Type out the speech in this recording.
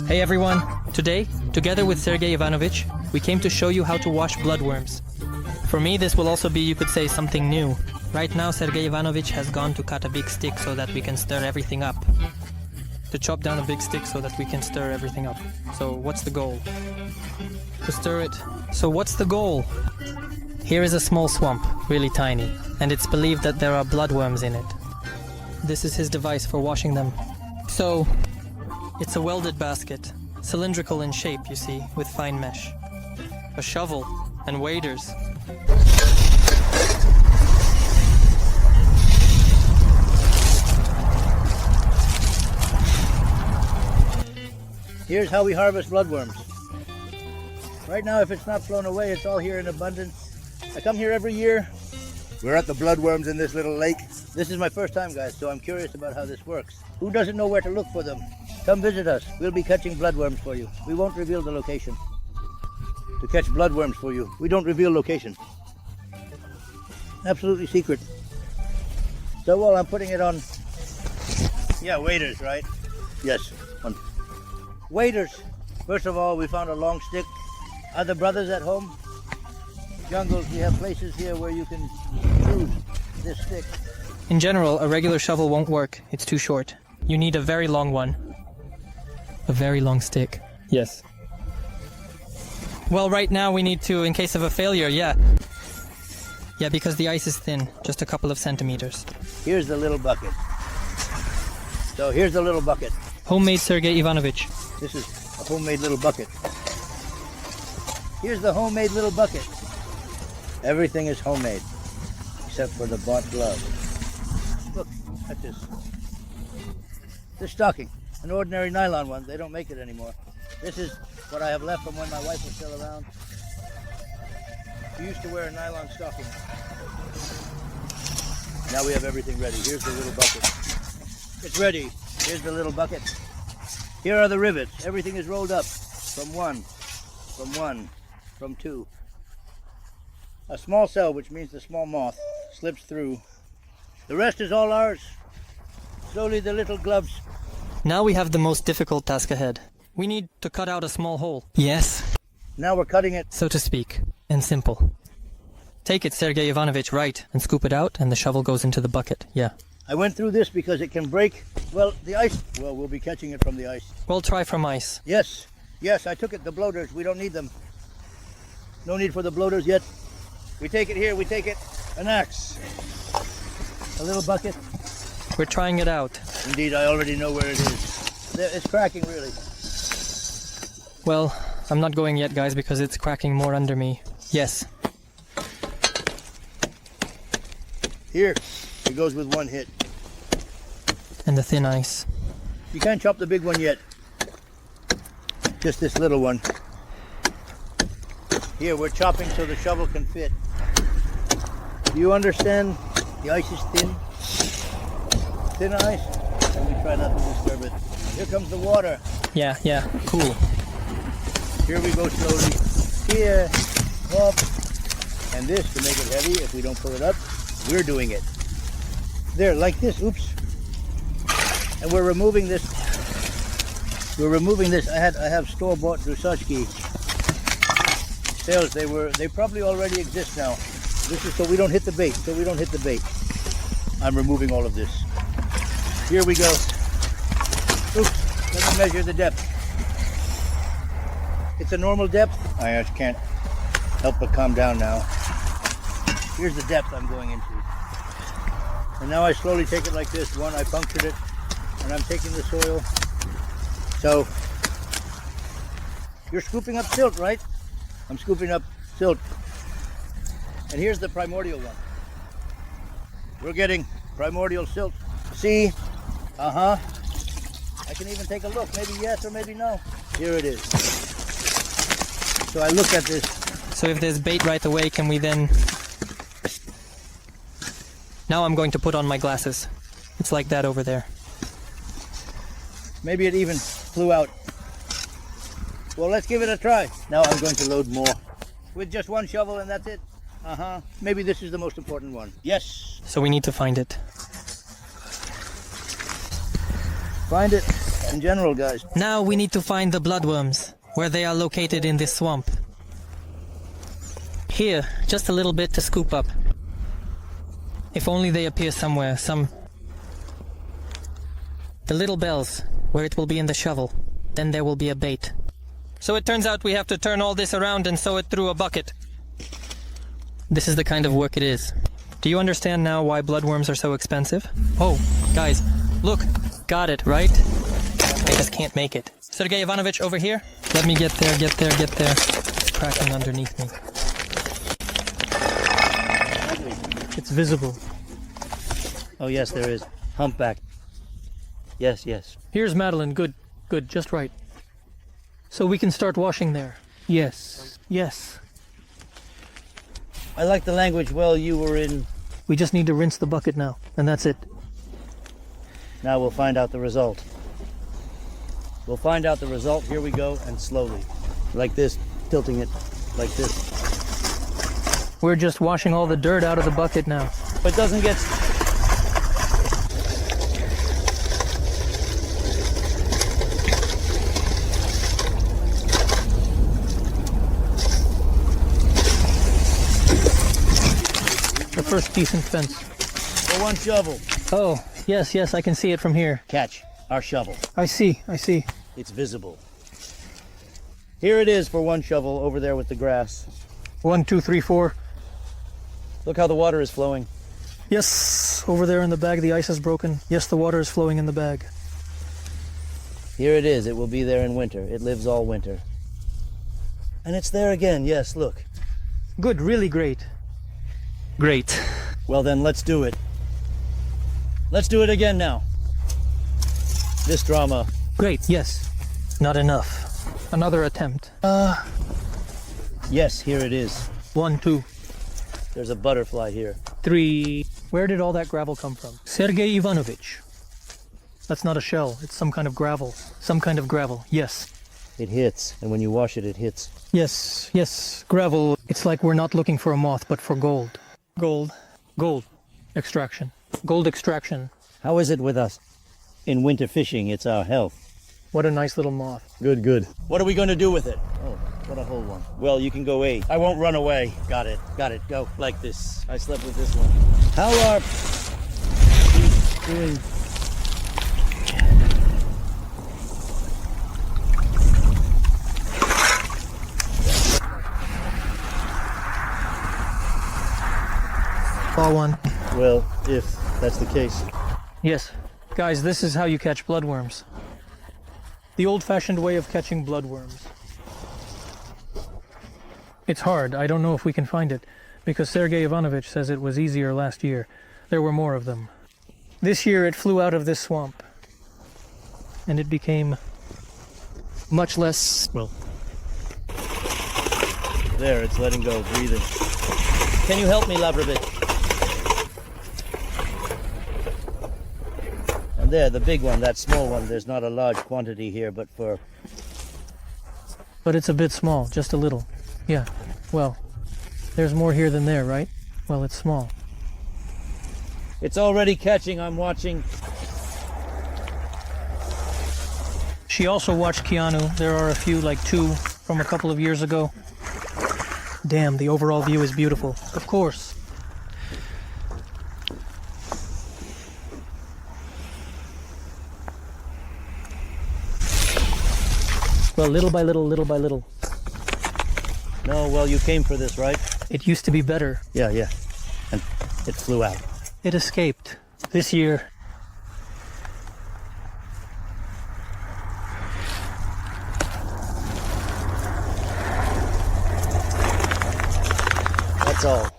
Hey everyone! Today, together with Sergey Ivanovich, we came to show you how to wash bloodworms. For me, this will also be, you could say, something new. Right now, Sergey Ivanovich has gone to cut a big stick so that we can stir everything up. To chop down a big stick so that we can stir everything up. So what's the goal? To stir it. So what's the goal? Here is a small swamp, really tiny, and it's believed that there are bloodworms in it. This is his device for washing them. So, it's a welded basket, cylindrical in shape, you see, with fine mesh. A shovel and waders. Here's how we harvest bloodworms. Right now, if it's not flown away, it's all here in abundance. I come here every year. We're at the bloodworms in this little lake. This is my first time, guys, so I'm curious about how this works. Who doesn't know where to look for them? Come visit us. We'll be catching bloodworms for you. We won't reveal the location. To catch bloodworms for you, we don't reveal location. Absolutely secret. So while I'm putting it on, waders, right? Yes. Waders. First of all, we found a long stick. Other brothers at home? Jungles, we have places here where you can choose this stick. In general, a regular shovel won't work. It's too short. You need a very long one. A very long stick. Yes. Well, right now we need to, in case of a failure, yeah, because the ice is thin, just a couple of centimeters. Here's the little bucket. So here's the little bucket. Homemade Sergey Ivanovich. This is a homemade little bucket. Here's the homemade little bucket. Everything is homemade, except for the bought glove. Look at this. This stocking, an ordinary nylon one. They don't make it anymore. This is what I have left from when my wife was still around. She used to wear a nylon stocking. Now we have everything ready. Here's the little bucket. It's ready. Here's the little bucket. Here are the rivets. Everything is rolled up from one, from two. A small cell, which means the small moth, slips through. The rest is all ours. Slowly the little gloves. Now we have the most difficult task ahead. We need to cut out a small hole. Yes. Now we're cutting it. So to speak, and simple. Take it, Sergey Ivanovich, right, and scoop it out, and the shovel goes into the bucket, yeah. I went through this because it can break, the ice. Well, we'll be catching it from the ice. We'll try from ice. Yes, I took it, the bloaters, we don't need them. No need for the bloaters yet. We take it here, we take it, an axe. A little bucket. We're trying it out. Indeed, I already know where it is. It's cracking, really. Well, I'm not going yet, guys, because it's cracking more under me. Yes. Here, it goes with one hit. And the thin ice. You can't chop the big one yet. Just this little one. Here, we're chopping so the shovel can fit. Do you understand? The ice is thin. Thin ice, and we try not to disturb it. Here comes the water. Yeah, cool. Here we go slowly. Here, up. And this, to make it heavy, if we don't pull it up, we're doing it. There, like this, oops. And we're removing this. I have store-bought Drusachki sails. They probably already exist now. This is so we don't hit the bait. I'm removing all of this. Here we go. Oops, let me measure the depth. It's a normal depth. I just can't help but calm down now. Here's the depth I'm going into. And now I slowly take it like this. One, I punctured it, and I'm taking the soil. So, you're scooping up silt, right? I'm scooping up silt. And here's the primordial one. We're getting primordial silt. See? I can even take a look. Maybe yes or maybe no. Here it is. So I look at this. So if there's bait right away, can we then... Now I'm going to put on my glasses. It's like that over there. Maybe it even flew out. Well, let's give it a try. Now I'm going to load more. With just one shovel and that's it? Maybe this is the most important one. Yes. So we need to find it. Find it in general, guys. Now we need to find the bloodworms, where they are located in this swamp. Here, just a little bit to scoop up. If only they appear somewhere, The little bells, where it will be in the shovel. Then there will be a bait. So it turns out we have to turn all this around and sew it through a bucket. This is the kind of work it is. Do you understand now why bloodworms are so expensive? Oh, guys, look, got it, right? I just can't make it. Sergey Ivanovich, over here. Let me get there. It's cracking underneath me. It's visible. Oh yes, there is. Humpback. Yes. Here's Madeline, good, just right. So we can start washing there. Yes. I like the language well you were in. We just need to rinse the bucket now, and that's it. Now we'll find out the result. Here we go, and slowly. Like this, tilting it like this. We're just washing all the dirt out of the bucket now. But it doesn't get... The first decent fence. For one shovel. Oh, yes, I can see it from here. Catch our shovel. I see. It's visible. Here it is for one shovel over there with the grass. 1, 2, 3, 4. Look how the water is flowing. Yes, over there in the bag the ice is broken. Yes, the water is flowing in the bag. Here it is. It will be there in winter. It lives all winter. And it's there again. Yes, look. Good, really great. Great. Well then, let's do it. Let's do it again now. This drama. Great, yes. Not enough. Another attempt. Yes, here it is. 1, 2, There's a butterfly here. 3. Where did all that gravel come from? Sergey Ivanovich. That's not a shell. It's some kind of gravel. Yes. It hits, and when you wash it, it hits. Yes. Gravel. It's like we're not looking for a moth, but for gold. Gold. Extraction. Gold extraction. How is it with us? In winter fishing, it's our health. What a nice little moth. Good. What are we going to do with it? Oh, what a whole one. Well, you can go A. I won't run away. Got it. Go. Like this. I slept with this one. How are we doing? Ball one. Well, if that's the case. Yes. Guys, this is how you catch bloodworms. The old-fashioned way of catching bloodworms. It's hard. I don't know if we can find it, because Sergey Ivanovich says it was easier last year. There were more of them. This year it flew out of this swamp, and it became much less, well... There, it's letting go, breathing. Can you help me, Lavrovich? And there, the big one, that small one, there's not a large quantity here, but it's a bit small, just a little. Yeah, well, there's more here than there, right? Well, it's small. It's already catching, I'm watching. She also watched Keanu. There are a few, like 2 from a couple of years ago. Damn, the overall view is beautiful. Of course. Well, little by little. No, well, you came for this, right? It used to be better. Yeah. And it flew out. It escaped. This year. That's all.